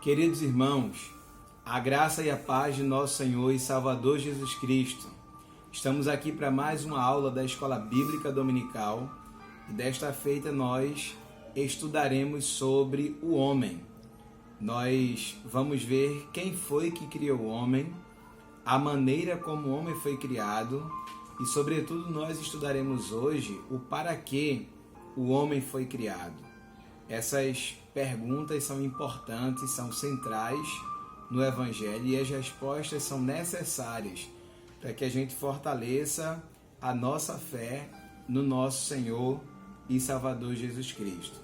Queridos irmãos, a graça e a paz de nosso Senhor e Salvador Jesus Cristo. Estamos aqui para mais uma aula da Escola Bíblica Dominical e desta feita nós estudaremos sobre o homem. Nós vamos ver quem foi que criou o homem, a maneira como o homem foi criado e, sobretudo, nós estudaremos hoje o para que o homem foi criado. Essas perguntas são importantes, são centrais no Evangelho e as respostas são necessárias para que a gente fortaleça a nossa fé no nosso Senhor e Salvador Jesus Cristo.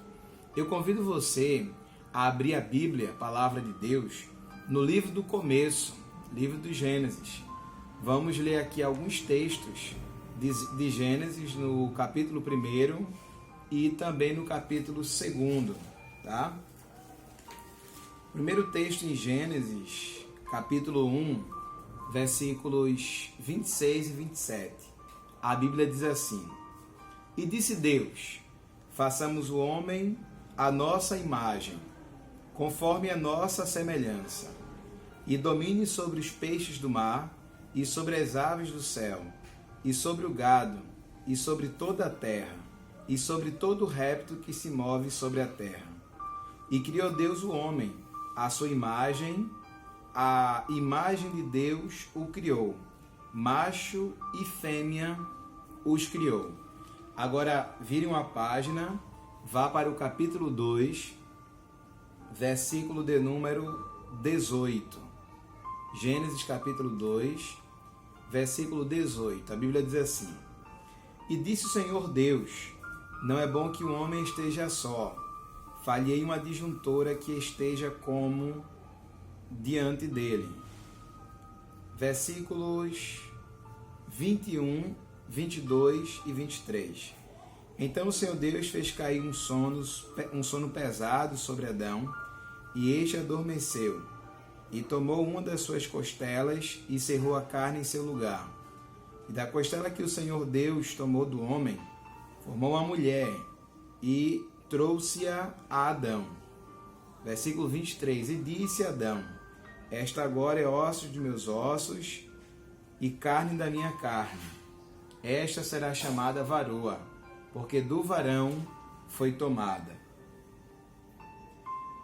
Eu convido você a abrir a Bíblia, a Palavra de Deus, no livro do começo, livro do Gênesis. Vamos ler aqui alguns textos de Gênesis no capítulo 1 e também no capítulo 2, tá? Primeiro texto em Gênesis, capítulo 1, versículos 26 e 27. A Bíblia diz assim: E disse Deus, façamos o homem à nossa imagem, conforme a nossa semelhança, e domine sobre os peixes do mar, e sobre as aves do céu, e sobre o gado, e sobre toda a terra, e sobre todo réptil que se move sobre a terra. E criou Deus o homem, à sua imagem, a imagem de Deus o criou, macho e fêmea os criou. Agora, vire uma página, vá para o capítulo 2, versículo de número 18. Gênesis capítulo 2, versículo 18. A Bíblia diz assim: E disse o Senhor Deus, não é bom que o homem esteja só. Falhei uma adjuntora que esteja como diante dele. Versículos 21, 22 e 23. Então o Senhor Deus fez cair um sono pesado sobre Adão, e este adormeceu, e tomou uma das suas costelas e cerrou a carne em seu lugar. E da costela que o Senhor Deus tomou do homem, formou uma mulher e trouxe-a a Adão. Versículo 23. E disse Adão: Esta agora é osso de meus ossos e carne da minha carne. Esta será chamada varoa, porque do varão foi tomada.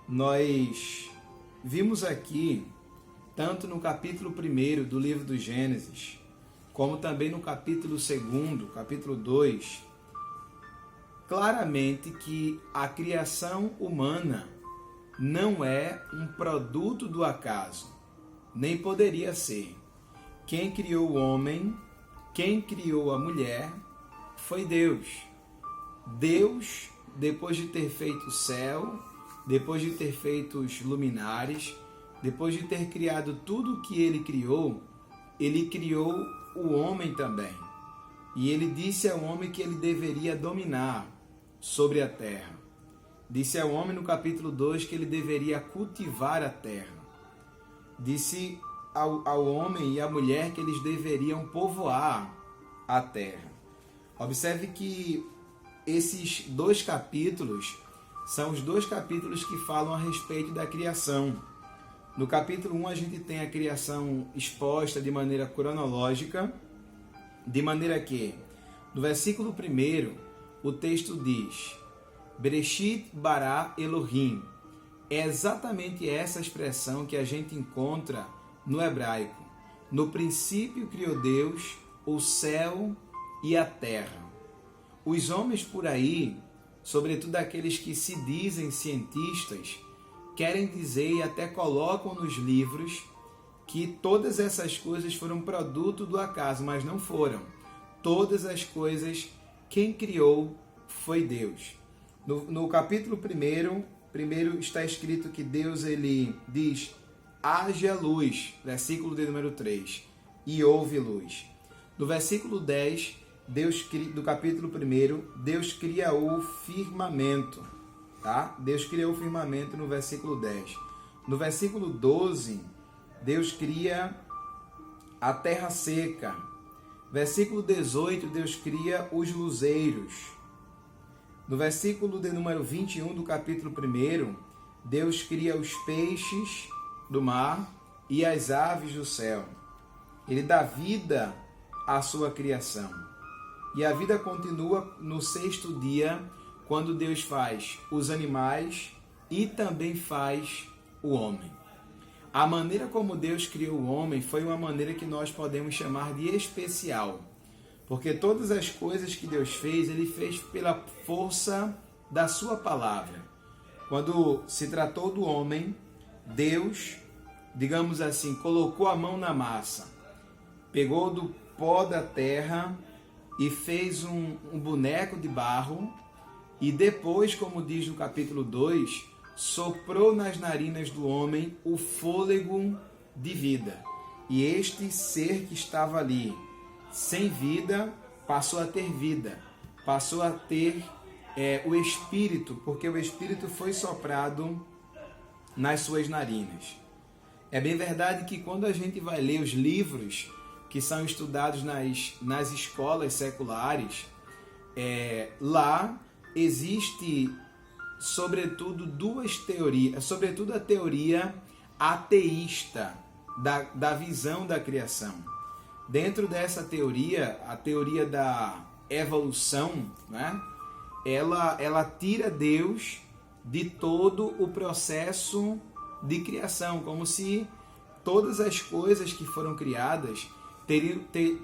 Nós vimos aqui, tanto no capítulo 1 do livro do Gênesis, como também no capítulo 2, capítulo 2, claramente que a criação humana não é um produto do acaso, nem poderia ser. Quem criou o homem, quem criou a mulher, foi Deus. Deus, depois de ter feito o céu, depois de ter feito os luminares, depois de ter criado tudo o que ele criou o homem também. E ele disse ao homem que ele deveria dominar sobre a terra. Disse ao homem no capítulo 2 que ele deveria cultivar a terra. Disse ao homem e à mulher que eles deveriam povoar a terra. Observe que esses dois capítulos são os dois capítulos que falam a respeito da criação. No capítulo 1 a gente tem a criação exposta de maneira cronológica, de maneira que, no versículo 1, o texto diz: Bereshit bara Elohim. É exatamente essa expressão que a gente encontra no hebraico. No princípio criou Deus o céu e a terra. Os homens por aí, sobretudo aqueles que se dizem cientistas, querem dizer e até colocam nos livros que todas essas coisas foram produto do acaso, mas não foram. Todas as coisas, quem criou foi Deus. No capítulo 1 está escrito que Deus ele diz: haja luz, versículo de número 3, e houve luz. No versículo 10, do capítulo 1, Deus cria o firmamento. Tá? Deus criou o firmamento no versículo 10. No versículo 12, Deus cria a terra seca. Versículo 18, Deus cria os luzeiros. No versículo de número 21 do capítulo 1, Deus cria os peixes do mar e as aves do céu. Ele dá vida à sua criação. E a vida continua no sexto dia, quando Deus faz os animais e também faz o homem. A maneira como Deus criou o homem foi uma maneira que nós podemos chamar de especial. Porque todas as coisas que Deus fez, Ele fez pela força da sua palavra. Quando se tratou do homem, Deus, digamos assim, colocou a mão na massa, pegou do pó da terra e fez um boneco de barro e depois, como diz no capítulo 2, soprou nas narinas do homem o fôlego de vida. E este ser que estava ali, sem vida, passou a ter vida, passou a ter o Espírito, porque o Espírito foi soprado nas suas narinas. É bem verdade que quando a gente vai ler os livros que são estudados nas escolas seculares, lá existe, sobretudo, duas teorias, sobretudo a teoria ateísta da visão da criação. Dentro dessa teoria, a teoria da evolução, né? Ela tira Deus de todo o processo de criação, como se todas as coisas que foram criadas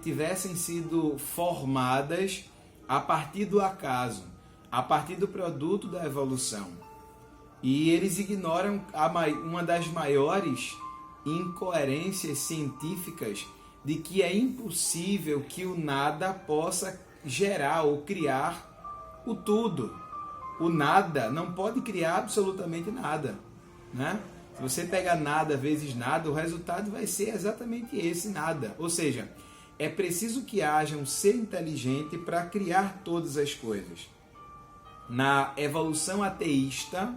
tivessem sido formadas a partir do acaso, a partir do produto da evolução. E eles ignoram uma das maiores incoerências científicas de que é impossível que o nada possa gerar ou criar o tudo. O nada não pode criar absolutamente nada, né? Se você pega nada vezes nada, o resultado vai ser exatamente esse nada. Ou seja, é preciso que haja um ser inteligente para criar todas as coisas. Na evolução ateísta,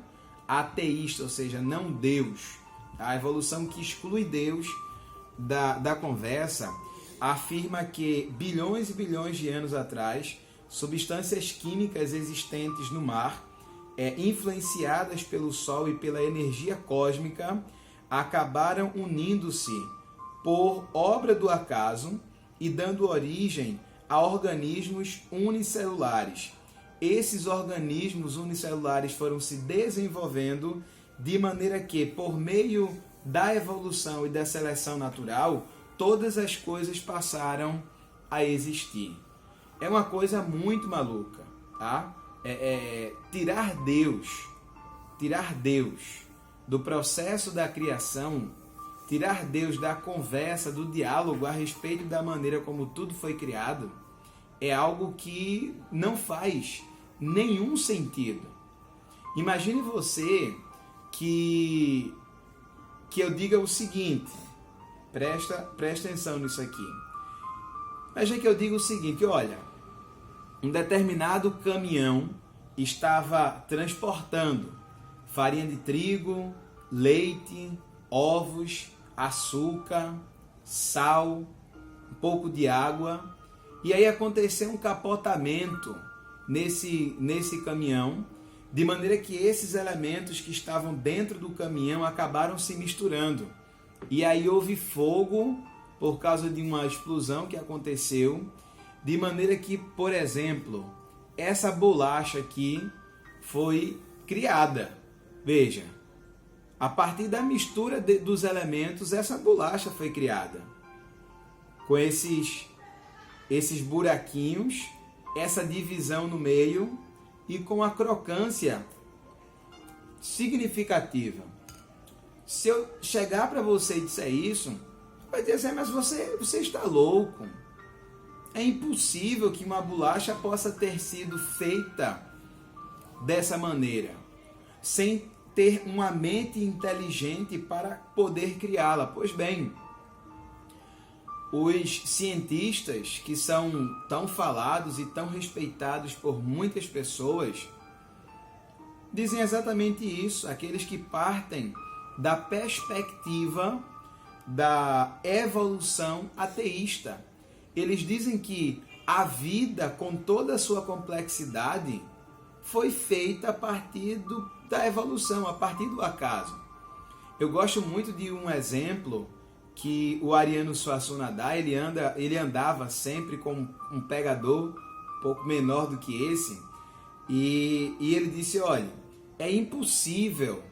ou seja, não Deus, a evolução que exclui Deus da conversa, afirma que bilhões e bilhões de anos atrás, substâncias químicas existentes no mar, influenciadas pelo Sol e pela energia cósmica, acabaram unindo-se por obra do acaso e dando origem a organismos unicelulares. Esses organismos unicelulares foram se desenvolvendo de maneira que, por meio da evolução e da seleção natural, todas as coisas passaram a existir. É uma coisa muito maluca, tá? Tirar Deus do processo da criação, tirar Deus da conversa, do diálogo a respeito da maneira como tudo foi criado, é algo que não faz nenhum sentido. Imagine você que eu diga o seguinte, presta atenção nisso aqui. Imagine que eu diga o seguinte, olha, um determinado caminhão estava transportando farinha de trigo, leite, ovos, açúcar, sal, um pouco de água, e aí aconteceu um capotamento nesse caminhão, de maneira que esses elementos que estavam dentro do caminhão acabaram se misturando. E aí houve fogo por causa de uma explosão que aconteceu, de maneira que, por exemplo, essa bolacha aqui foi criada. Veja, a partir da mistura dos elementos, essa bolacha foi criada. Com esses buraquinhos, essa divisão no meio e com a crocância significativa. Se eu chegar para você e disser isso, vai dizer assim, mas você está louco. É impossível que uma bolacha possa ter sido feita dessa maneira, sem ter uma mente inteligente para poder criá-la. Pois bem, os cientistas que são tão falados e tão respeitados por muitas pessoas dizem exatamente isso, aqueles que partem da perspectiva da evolução ateísta. Eles dizem que a vida, com toda a sua complexidade, foi feita a partir da evolução, a partir do acaso. Eu gosto muito de um exemplo que o Ariano Suassuna dá. Ele andava sempre com um pegador um pouco menor do que esse, e ele disse, olha, é impossível,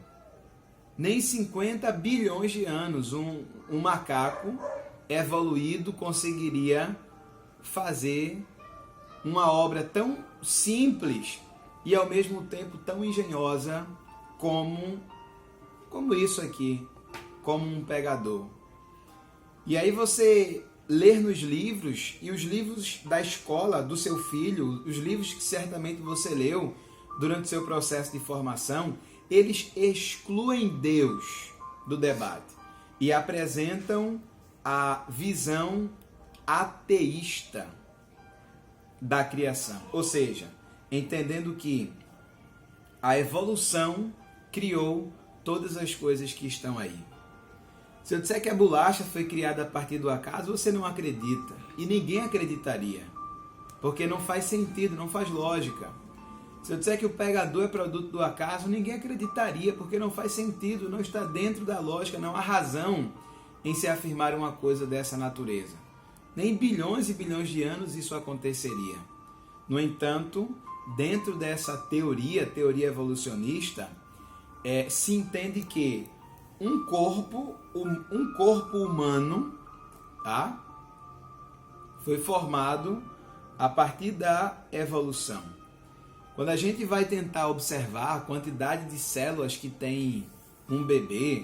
nem 50 bilhões de anos, um macaco evoluído conseguiria fazer uma obra tão simples e ao mesmo tempo tão engenhosa como isso aqui, como um pegador. E aí você ler nos livros, e os livros da escola do seu filho, os livros que certamente você leu durante o seu processo de formação, eles excluem Deus do debate e apresentam a visão ateísta da criação. Ou seja, entendendo que a evolução criou todas as coisas que estão aí. Se eu disser que a bolacha foi criada a partir do acaso, você não acredita. E ninguém acreditaria. Porque não faz sentido, não faz lógica. Se eu disser que o pegador é produto do acaso, ninguém acreditaria, porque não faz sentido, não está dentro da lógica, não há razão em se afirmar uma coisa dessa natureza. Nem bilhões e bilhões de anos isso aconteceria. No entanto, dentro dessa teoria evolucionista, se entende que um corpo humano, tá, foi formado a partir da evolução. Quando a gente vai tentar observar a quantidade de células que tem um bebê,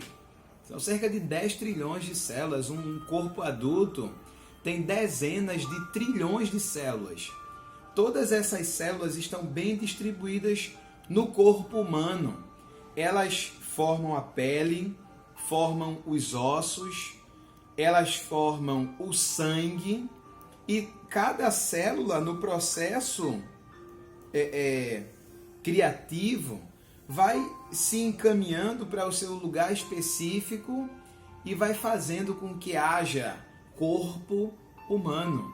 são cerca de 10 trilhões de células. Um corpo adulto tem dezenas de trilhões de células. Todas essas células estão bem distribuídas no corpo humano. Elas formam a pele, formam os ossos, elas formam o sangue, e cada célula no processo criativo vai se encaminhando para o seu lugar específico e vai fazendo com que haja corpo humano.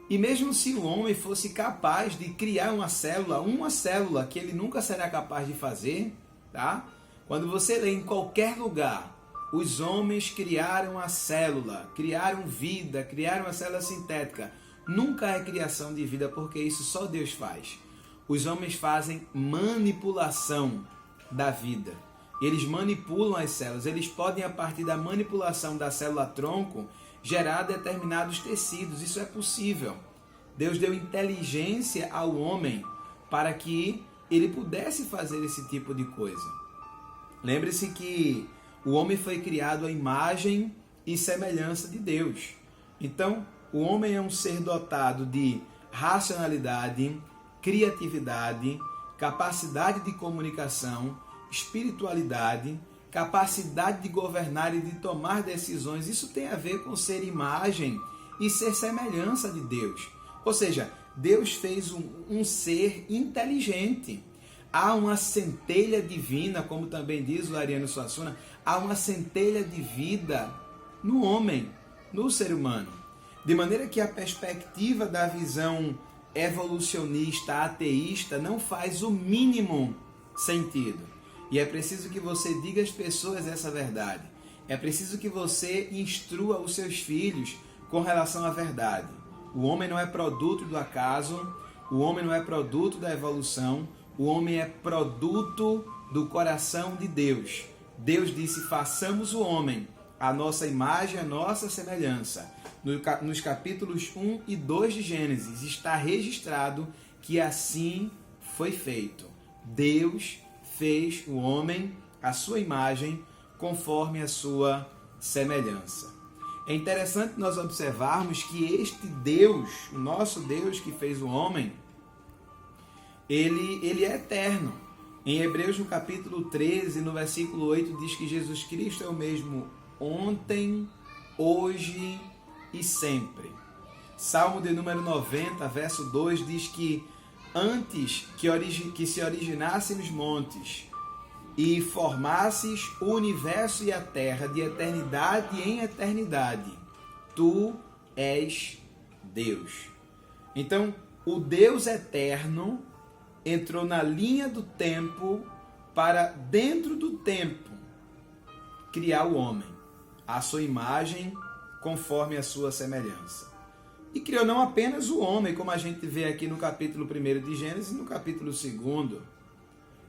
E mesmo se o homem fosse capaz de criar uma célula que ele nunca será capaz de fazer, tá? Quando você lê em qualquer lugar, os homens criaram a célula, criaram vida, criaram a célula sintética, nunca é criação de vida, porque isso só Deus faz. Os homens fazem manipulação da vida. Eles manipulam as células. Eles podem, a partir da manipulação da célula-tronco, gerar determinados tecidos. Isso é possível. Deus deu inteligência ao homem para que ele pudesse fazer esse tipo de coisa. Lembre-se que o homem foi criado à imagem e semelhança de Deus. Então, o homem é um ser dotado de racionalidade, criatividade, capacidade de comunicação, espiritualidade, capacidade de governar e de tomar decisões. Isso tem a ver com ser imagem e ser semelhança de Deus. Ou seja, Deus fez um ser inteligente. Há uma centelha divina, como também diz o Ariano Suassuna, há uma centelha de vida no homem, no ser humano. De maneira que a perspectiva da visão evolucionista, ateísta, não faz o mínimo sentido. E é preciso que você diga às pessoas essa verdade. É preciso que você instrua os seus filhos com relação à verdade. O homem não é produto do acaso, o homem não é produto da evolução, o homem é produto do coração de Deus. Deus disse, façamos o homem a nossa imagem, a nossa semelhança. Nos capítulos 1 e 2 de Gênesis está registrado que assim foi feito. Deus fez o homem à sua imagem, conforme a sua semelhança. É interessante nós observarmos que este Deus, o nosso Deus que fez o homem, ele é eterno. Em Hebreus, no capítulo 13, no versículo 8, diz que Jesus Cristo é o mesmo ontem, hoje e sempre. Salmo de número 90, verso 2, diz que antes que se originassem os montes e formasses o universo e a terra, de eternidade em eternidade, tu és Deus. Então, o Deus eterno entrou na linha do tempo para, dentro do tempo, criar o homem, à sua imagem, conforme a sua semelhança. E criou não apenas o homem, como a gente vê aqui no capítulo 1 de Gênesis e no capítulo 2.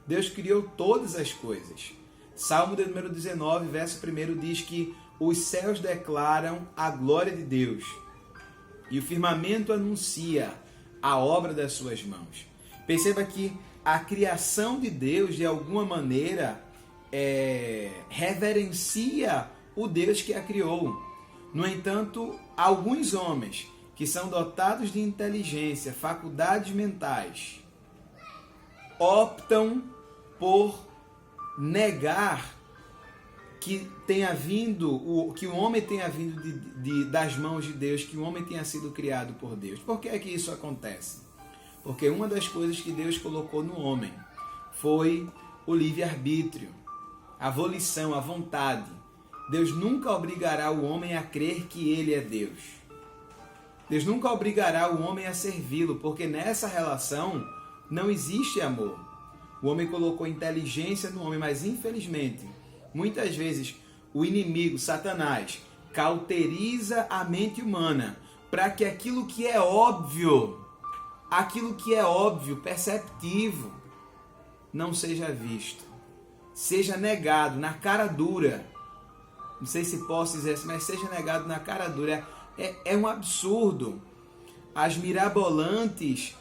Deus criou todas as coisas. Salmo de número 19, verso 1 diz que os céus declaram a glória de Deus e o firmamento anuncia a obra das suas mãos. Perceba que a criação de Deus, de alguma maneira, reverencia o Deus que a criou. No entanto, alguns homens que são dotados de inteligência, faculdades mentais, optam por negar que que o homem tenha vindo das mãos de Deus, que o homem tenha sido criado por Deus. Por que é que isso acontece? Porque uma das coisas que Deus colocou no homem foi o livre-arbítrio, a volição, a vontade. Deus nunca obrigará o homem a crer que ele é Deus. Deus nunca obrigará o homem a servi-lo, porque nessa relação não existe amor. O homem colocou inteligência no homem, mas infelizmente, muitas vezes, o inimigo, Satanás, cauteriza a mente humana para que aquilo que é óbvio, perceptivo, não seja visto, seja negado na cara dura. Não sei se posso dizer assim, mas seja negado na cara dura. É um absurdo. Os mirabolantes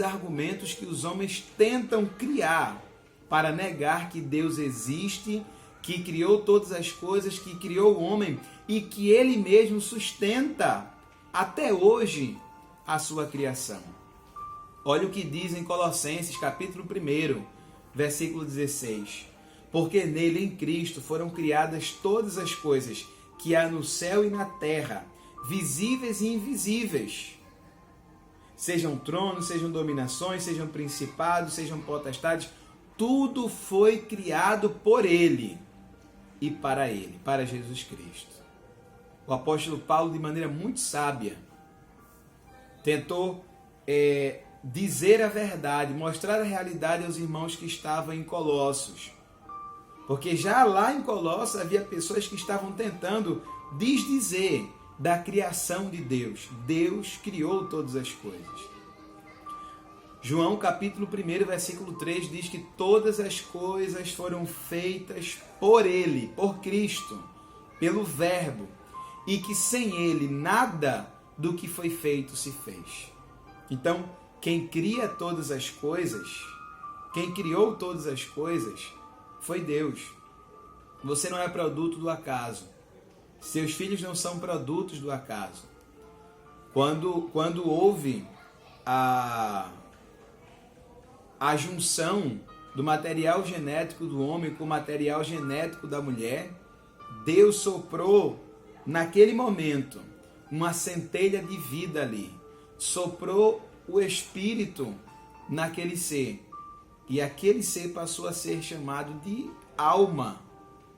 argumentos que os homens tentam criar para negar que Deus existe, que criou todas as coisas, que criou o homem e que ele mesmo sustenta até hoje a sua criação. Olha o que diz em Colossenses, capítulo 1, versículo 16. Porque nele, em Cristo, foram criadas todas as coisas que há no céu e na terra, visíveis e invisíveis. Sejam tronos, sejam dominações, sejam principados, sejam potestades, tudo foi criado por Ele e para Ele, para Jesus Cristo. O apóstolo Paulo, de maneira muito sábia, tentou dizer a verdade, mostrar a realidade aos irmãos que estavam em Colossos. Porque já lá em Colossos havia pessoas que estavam tentando desdizer da criação de Deus. Deus criou todas as coisas. João capítulo 1, versículo 3 diz que todas as coisas foram feitas por Ele, por Cristo, pelo Verbo, e que sem Ele nada do que foi feito se fez. Então, quem cria todas as coisas, quem criou todas as coisas, foi Deus. Você não é produto do acaso. Seus filhos não são produtos do acaso. Quando houve a junção do material genético do homem com o material genético da mulher, Deus soprou naquele momento uma centelha de vida ali. Soprou o Espírito naquele ser. E aquele ser passou a ser chamado de alma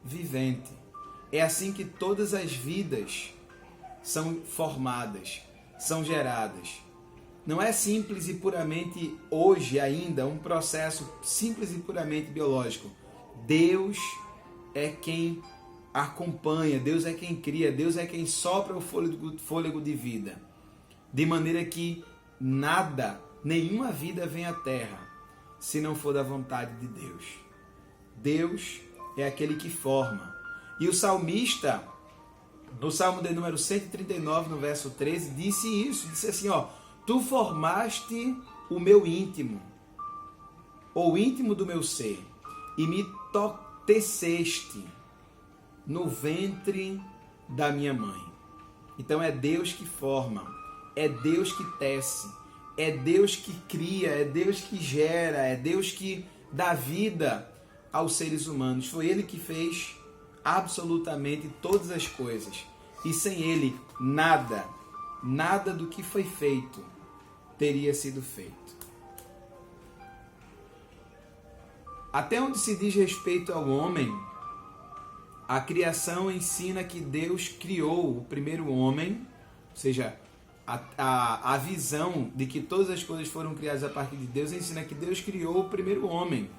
vivente. É assim que todas as vidas são formadas, são geradas. Não é simples e puramente hoje ainda um processo simples e puramente biológico. Deus é quem acompanha, Deus é quem cria, Deus é quem sopra o fôlego de vida. De maneira que nenhuma vida vem à Terra se não for da vontade de Deus. Deus é aquele que forma. E o salmista, no Salmo de número 139, no verso 13, disse assim, tu formaste o meu íntimo, ou íntimo do meu ser, e me teceste no ventre da minha mãe. Então é Deus que forma, é Deus que tece, é Deus que cria, é Deus que gera, é Deus que dá vida aos seres humanos. Foi Ele que fez absolutamente todas as coisas. E sem Ele, nada do que foi feito teria sido feito. Até onde se diz respeito ao homem, a criação ensina que Deus criou o primeiro homem, ou seja, a visão de que todas as coisas foram criadas a partir de Deus ensina que Deus criou o primeiro homem.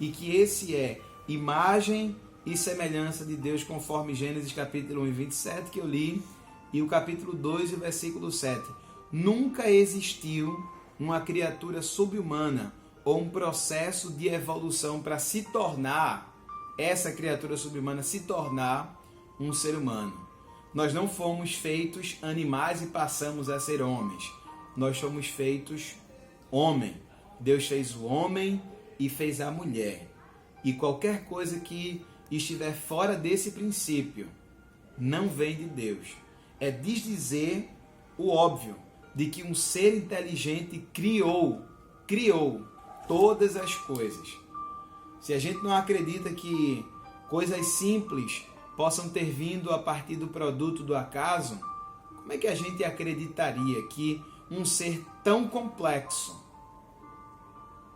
e que esse é imagem e semelhança de Deus, conforme Gênesis capítulo 1 e 27 que eu li, e o capítulo 2 e o versículo 7. Nunca existiu uma criatura subhumana ou um processo de evolução para se tornar, essa criatura subhumana se tornar um ser humano. Nós não fomos feitos animais e passamos a ser homens. Nós somos feitos homem. Deus fez o homem e fez a mulher. E qualquer coisa que estiver fora desse princípio não vem de Deus. É desdizer o óbvio de que um ser inteligente criou todas as coisas. Se a gente não acredita que coisas simples possam ter vindo a partir do produto do acaso, como é que a gente acreditaria que um ser tão complexo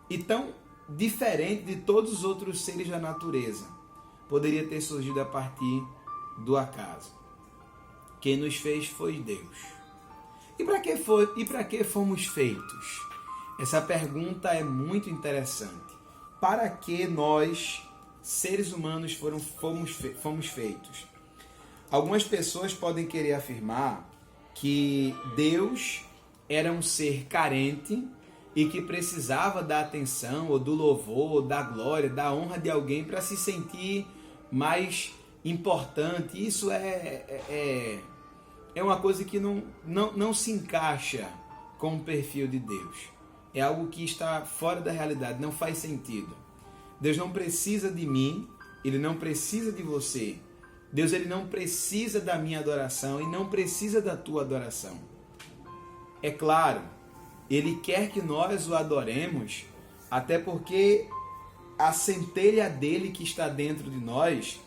e tão diferente de todos os outros seres da natureza poderia ter surgido a partir do acaso? Quem nos fez foi Deus. E para que fomos feitos? Essa pergunta é muito interessante. Para que nós, seres humanos, fomos feitos? Algumas pessoas podem querer afirmar que Deus era um ser carente e que precisava da atenção, ou do louvor, ou da glória, da honra de alguém para se sentir mais importante. Isso é uma coisa que não se encaixa com o perfil de Deus. É algo que está fora da realidade, não faz sentido. Deus não precisa de mim, Ele não precisa de você. Deus ele não precisa da minha adoração e não precisa da tua adoração. É claro, Ele quer que nós o adoremos, até porque a centelha dele que está dentro de nós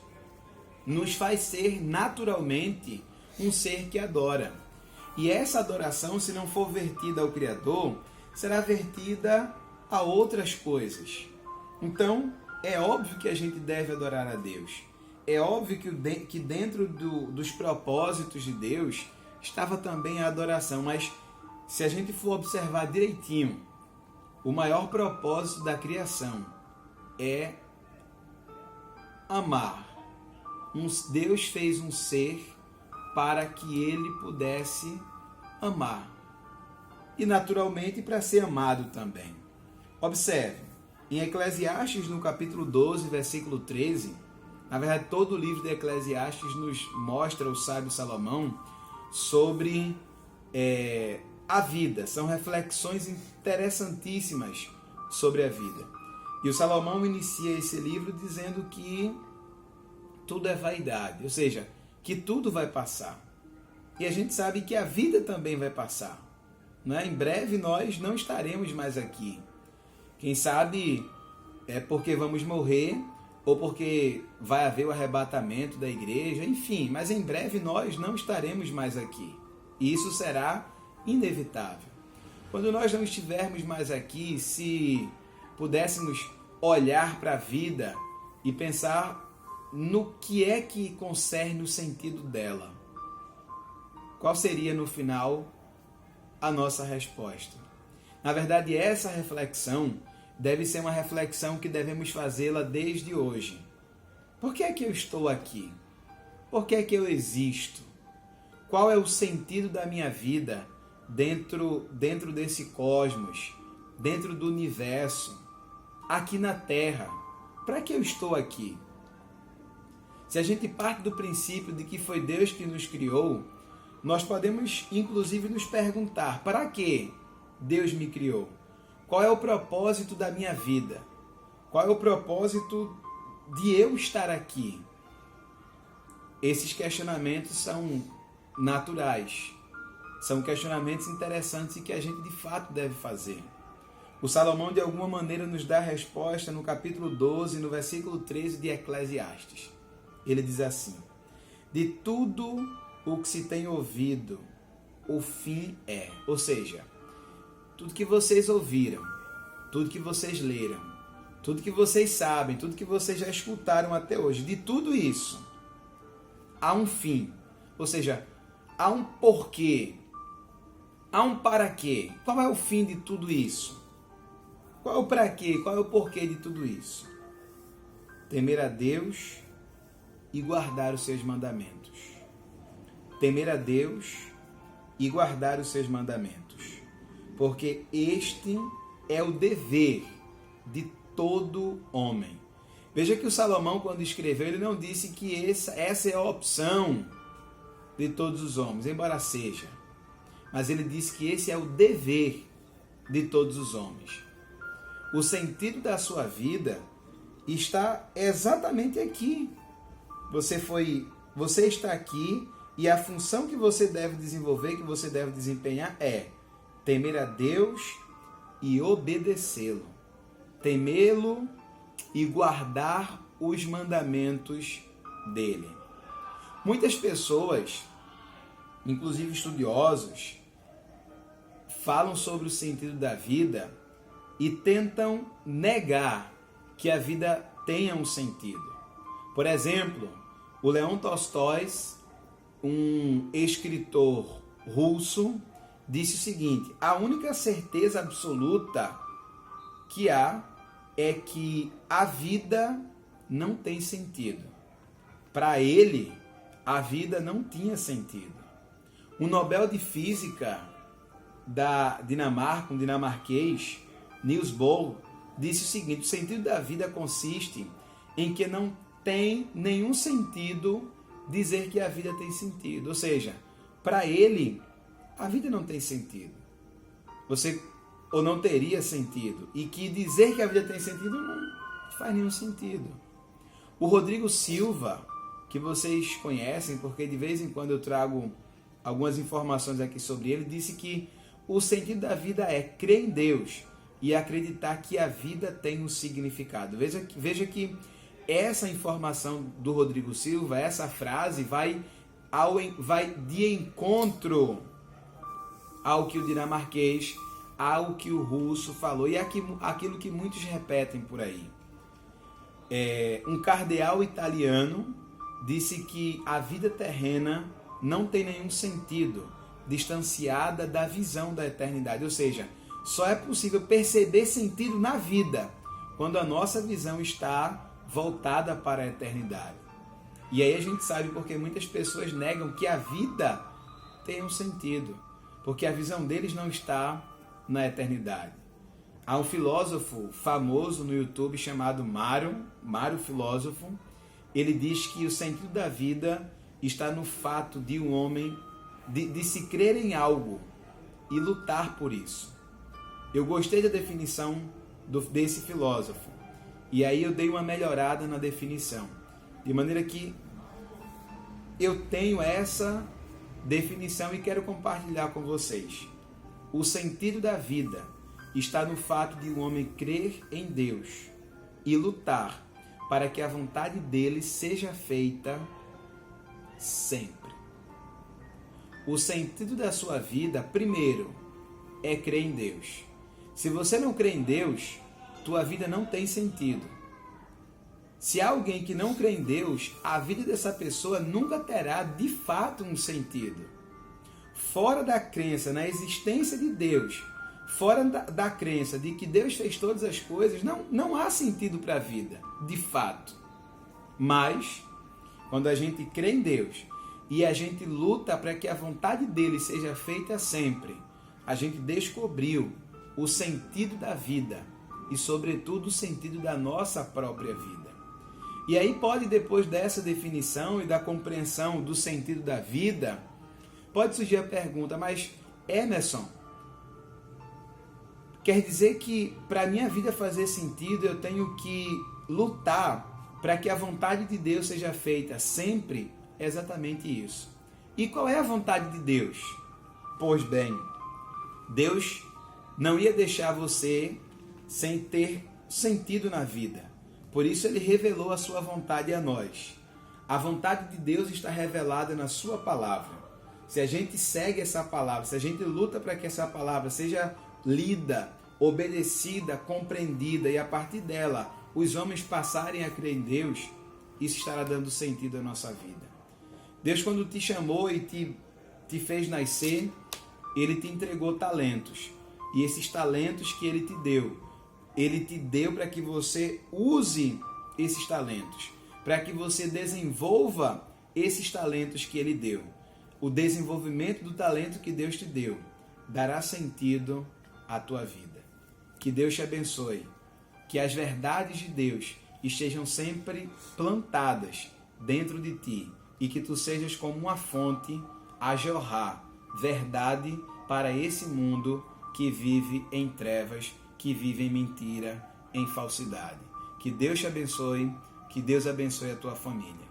nos faz ser naturalmente um ser que adora. E essa adoração, se não for vertida ao Criador, será vertida a outras coisas. Então, é óbvio que a gente deve adorar a Deus. É óbvio que dentro dos propósitos de Deus estava também a adoração. Mas se a gente for observar direitinho, o maior propósito da criação é amar. Deus fez um ser para que ele pudesse amar. E naturalmente para ser amado também. Observe, em Eclesiastes, no capítulo 12, versículo 13, na verdade todo o livro de Eclesiastes nos mostra o sábio Salomão sobre a vida. São reflexões interessantíssimas sobre a vida. E o Salomão inicia esse livro dizendo que tudo é vaidade, ou seja, que tudo vai passar. E a gente sabe que a vida também vai passar. Não é? Em breve nós não estaremos mais aqui. Quem sabe é porque vamos morrer ou porque vai haver o arrebatamento da igreja, enfim, mas em breve nós não estaremos mais aqui. E isso será inevitável. Quando nós não estivermos mais aqui, se pudéssemos olhar para a vida e pensar no que é que concerne o sentido dela, qual seria no final a nossa resposta? Na verdade, essa reflexão deve ser uma reflexão que devemos fazê-la desde hoje. Por que é que eu estou aqui? Por que é que eu existo? Qual é o sentido da minha vida dentro desse cosmos, dentro do universo, aqui na Terra? Para que eu estou aqui? Se a gente parte do princípio de que foi Deus que nos criou, nós podemos inclusive nos perguntar: para que Deus me criou? Qual é o propósito da minha vida? Qual é o propósito de eu estar aqui? Esses questionamentos são naturais. São questionamentos interessantes e que a gente de fato deve fazer. O Salomão de alguma maneira nos dá a resposta no capítulo 12, no versículo 13 de Eclesiastes. Ele diz assim: de tudo o que se tem ouvido, o fim é. Ou seja, tudo que vocês ouviram, tudo que vocês leram, tudo que vocês sabem, tudo que vocês já escutaram até hoje, de tudo isso, há um fim. Ou seja, há um porquê, há um para quê. Qual é o fim de tudo isso? Qual é o para quê? Qual é o porquê de tudo isso? temer a Deus e guardar os seus mandamentos. Temer a Deus e guardar os seus mandamentos. Porque este é o dever de todo homem. Veja que o Salomão, quando escreveu, ele não disse que essa é a opção de todos os homens, embora seja. Mas ele disse que esse é o dever de todos os homens. O sentido da sua vida está exatamente aqui. Você está aqui e a função que você deve desenvolver, que você deve desempenhar é temer a Deus e obedecê-lo. Temê-lo e guardar os mandamentos dele. Muitas pessoas, inclusive estudiosos, falam sobre o sentido da vida e tentam negar que a vida tenha um sentido. Por exemplo, o Leon Tolstói, um escritor russo, disse o seguinte: a única certeza absoluta que há é que a vida não tem sentido. Para ele, a vida não tinha sentido. O Nobel de Física da Dinamarca, um dinamarquês, Niels Bohr, disse o seguinte: o sentido da vida consiste em que não tem nenhum sentido dizer que a vida tem sentido. Ou seja, para ele, a vida não tem sentido. Ou não teria sentido. E que dizer que a vida tem sentido não faz nenhum sentido. O Rodrigo Silva, que vocês conhecem, porque de vez em quando eu trago algumas informações aqui sobre ele, disse que o sentido da vida é crer em Deus e acreditar que a vida tem um significado. Veja que essa informação do Rodrigo Silva, essa frase, vai de encontro ao que o dinamarquês, ao que o russo falou e aquilo que muitos repetem por aí. Um cardeal italiano disse que a vida terrena não tem nenhum sentido, distanciada da visão da eternidade. Ou seja, só é possível perceber sentido na vida quando a nossa visão está voltada para a eternidade. E aí a gente sabe porque muitas pessoas negam que a vida tem um sentido, porque a visão deles não está na eternidade. Há um filósofo famoso no YouTube chamado Mário Filósofo. Ele diz que o sentido da vida está no fato de um homem de se crer em algo e lutar por isso. Eu gostei da definição desse filósofo. E aí eu dei uma melhorada na definição. De maneira que eu tenho essa definição e quero compartilhar com vocês. O sentido da vida está no fato de um homem crer em Deus e lutar para que a vontade dele seja feita sempre. O sentido da sua vida, primeiro, é crer em Deus. Se você não crê em Deus, tua vida não tem sentido. Se há alguém que não crê em Deus, a vida dessa pessoa nunca terá de fato um sentido. Fora da crença na existência de Deus, fora da crença de que Deus fez todas as coisas, não há sentido para a vida, de fato. Mas, quando a gente crê em Deus e a gente luta para que a vontade dele seja feita sempre, a gente descobriu o sentido da vida e, sobretudo, o sentido da nossa própria vida. E aí pode, depois dessa definição e da compreensão do sentido da vida, pode surgir a pergunta: mas Emerson, quer dizer que para a minha vida fazer sentido eu tenho que lutar para que a vontade de Deus seja feita sempre? É exatamente isso. E qual é a vontade de Deus? Pois bem, Deus não ia deixar você sem ter sentido na vida. Por isso ele revelou a sua vontade a nós. A vontade de Deus está revelada na sua palavra. Se a gente segue essa palavra, se a gente luta para que essa palavra seja lida, obedecida, compreendida e a partir dela os homens passarem a crer em Deus, isso estará dando sentido à nossa vida. Deus, quando te chamou e te fez nascer, ele te entregou talentos. E esses talentos que ele te deu para que você use esses talentos, para que você desenvolva esses talentos que Ele deu. O desenvolvimento do talento que Deus te deu dará sentido à tua vida. Que Deus te abençoe. Que as verdades de Deus estejam sempre plantadas dentro de ti e que tu sejas como uma fonte a jorrar verdade para esse mundo que vive em trevas, que vive em mentira, em falsidade. Que Deus te abençoe, que Deus abençoe a tua família.